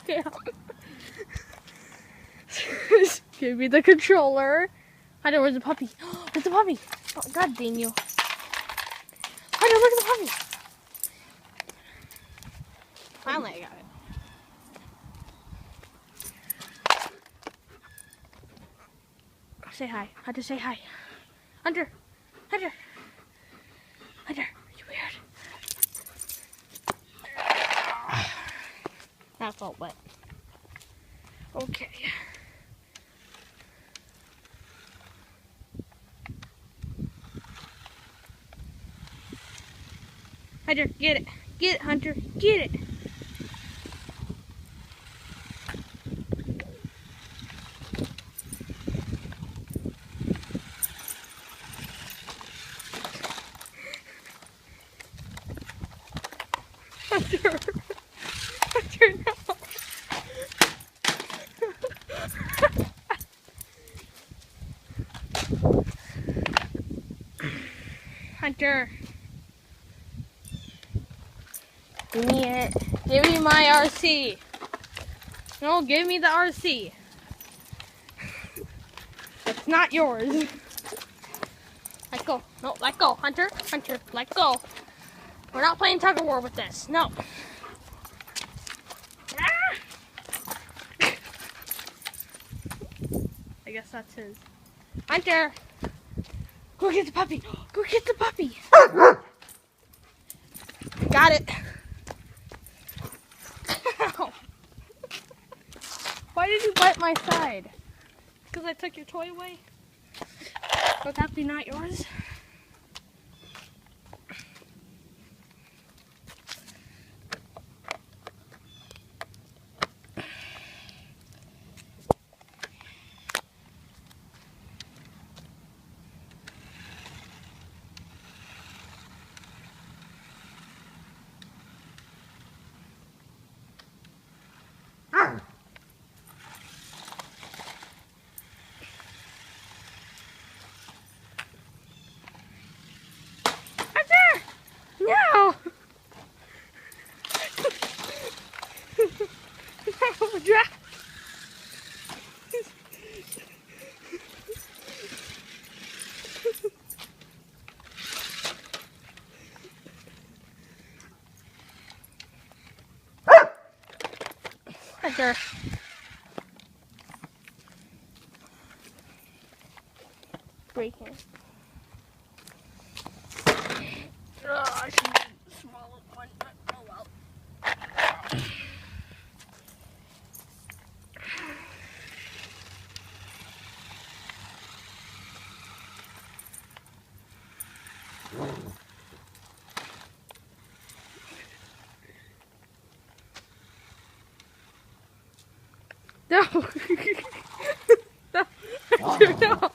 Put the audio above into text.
down. Give me the controller. Hunter, where's the puppy? Where's the puppy? Oh, God dang you. Hunter, look at the puppy. Finally, I got it. Say hi. Hunter, say hi. Hunter. Hunter. Hunter, are you weird? That felt wet. Okay. Hunter, get it. Get it, Hunter. Get it. Hunter. Hunter, no. Hunter. Give me it. Give me my RC. No, give me the RC. It's not yours. Let go. No, let go, Hunter. Hunter, let go. We're not playing tug of war with this. No. I guess that's his. Hunter! Go get the puppy! Go get the puppy! Got it! Ow. Why did you bite my side? Because I took your toy away? Would that be not yours? No! No, drop! Hunter. Breaking. I should swallow one, but oh well. No. No. No.